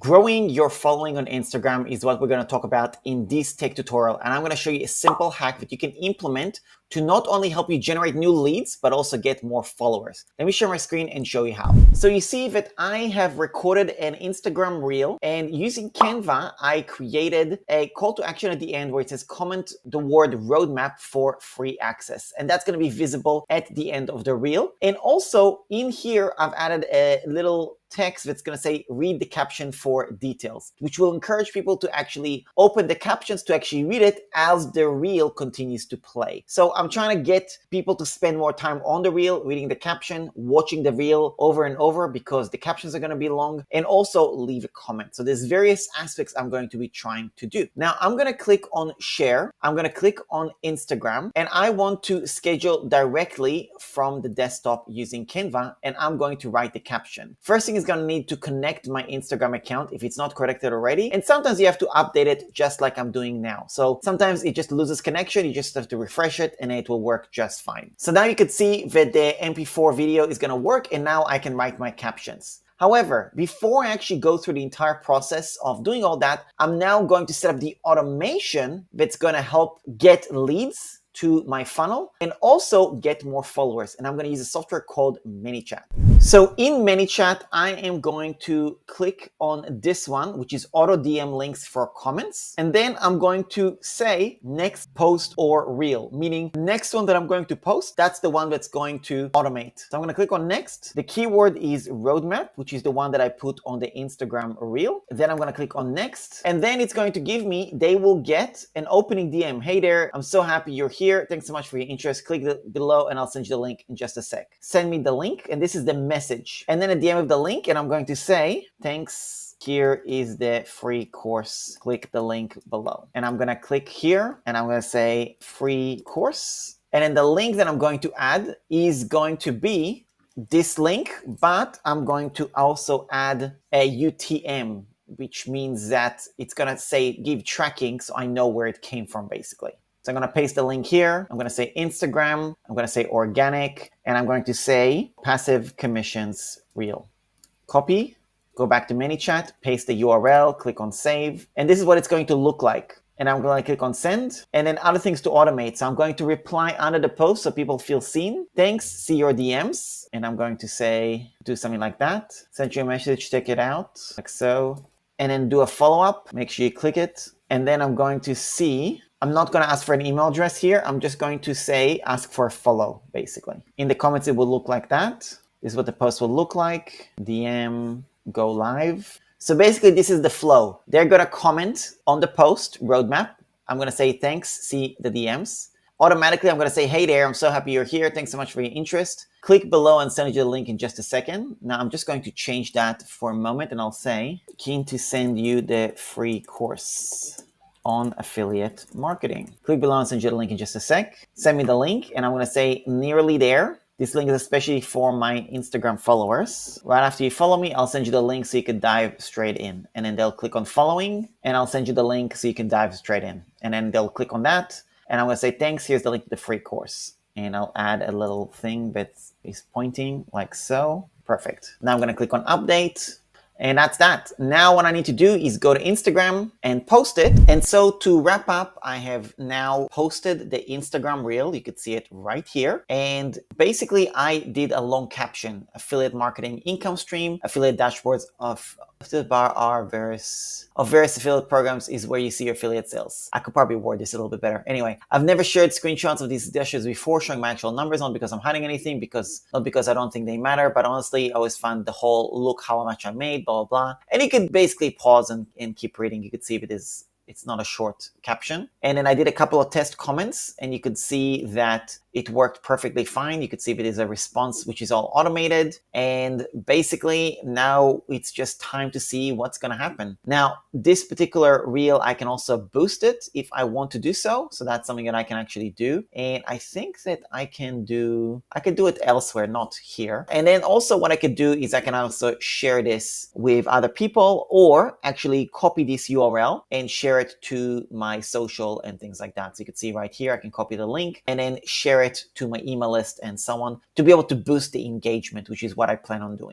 Growing your following on Instagram is what we're going to talk about in this tech tutorial. And I'm going to show you a simple hack that you can implement to not only help you generate new leads, but also get more followers. Let me share my screen and show you how. So you see that I have recorded an Instagram reel, and using Canva, I created a call to action at the end where it says comment the word roadmap for free access. And that's going to be visible at the end of the reel. And also in here, I've added a little text that's going to say read the caption for details, which will encourage people to actually open the captions to actually read it as the reel continues to play. So I'm trying to get people to spend more time on the reel, reading the caption, watching the reel over and over because the captions are going to be long, and also leave a comment. So there's various aspects I'm going to be trying to do. Now I'm going to click on share. I'm going to click on Instagram, and I want to schedule directly from the desktop using Canva, and I'm going to write the caption. First thing is going to need to connect my Instagram account if it's not connected already. And sometimes you have to update it just like I'm doing now. So sometimes it just loses connection. You just have to refresh it and it will work just fine. So now you can see that the MP4 video is going to work, and now I can write my captions. However, before I actually go through the entire process of doing all that, I'm now going to set up the automation that's going to help get leads to my funnel and also get more followers. And I'm going to use a software called ManyChat. So in ManyChat, I am going to click on this one, which is auto DM links for comments. And then I'm going to say next post or reel, meaning next one that I'm going to post, that's the one that's going to automate. So I'm going to click on next. The keyword is roadmap, which is the one that I put on the Instagram reel. Then I'm going to click on next. And then it's going to give me, they will get an opening DM. Hey there, I'm so happy you're here. Thanks so much for your interest. Click below and I'll send you the link in just a sec. Send me the link, and this is the message. And then at the end of the link, and I'm going to say, thanks, here is the free course. Click the link below. And I'm going to click here and I'm going to say free course. And then the link that I'm going to add is going to be this link, but I'm going to also add a UTM, which means that it's going to say give tracking so I know where it came from basically. So I'm going to paste the link here. I'm going to say Instagram. I'm going to say organic. And I'm going to say passive commissions reel. Copy, go back to ManyChat, paste the URL, click on save. And this is what it's going to look like. And I'm going to click on send. And then other things to automate. So I'm going to reply under the post so people feel seen. Thanks, see your DMs. And I'm going to say, do something like that. Send you a message, check it out, like so. And then do a follow-up. Make sure you click it. And then I'm going to see, I'm not going to ask for an email address here. I'm just going to say, ask for a follow, basically. In the comments, it will look like that. This is what the post will look like. DM, go live. So basically, this is the flow. They're going to comment on the post roadmap. I'm going to say, thanks, see the DMs. Automatically, I'm going to say, hey there, I'm so happy you're here. Thanks so much for your interest. Click below and send you the link in just a second. Now, I'm just going to change that for a moment, and I'll say, keen to send you the free course on affiliate marketing. Click below and send you the link in just a sec. Send me the link, and I'm going to say nearly there. This link is especially for my Instagram followers. Right after you follow me, I'll send you the link so you can dive straight in. And then they'll click on following, and I'll send you the link so you can dive straight in. And then they'll click on that, and I'm going to say, thanks, here's the link to the free course. And I'll add a little thing that is pointing like so. Perfect. Now I'm going to click on update. And that's that. Now what I need to do is go to Instagram and post it. And so to wrap up, I have now posted the Instagram reel. You could see it right here. And basically I did a long caption, affiliate marketing income stream, affiliate dashboards of the bar are various affiliate programs is where you see your affiliate sales. I could probably word this a little bit better. Anyway, I've never shared screenshots of these dashboards before showing my actual numbers on because I'm hiding anything, not because I don't think they matter, but honestly, I always found the whole look how much I made, blah, blah, blah. And you could basically pause and keep reading. You could see if it's not a short caption. And then I did a couple of test comments, and you could see that it worked perfectly fine. You could see that there's a response which is all automated. And basically now it's just time to see what's going to happen. Now, this particular reel, I can also boost it if I want to do so. So that's something that I can actually do. And I think that I could do it elsewhere, not here. And then also what I could do is I can also share this with other people, or actually copy this URL and share it to my social and things like that. So you can see right here, I can copy the link and then share it to my email list and so on to be able to boost the engagement, which is what I plan on doing.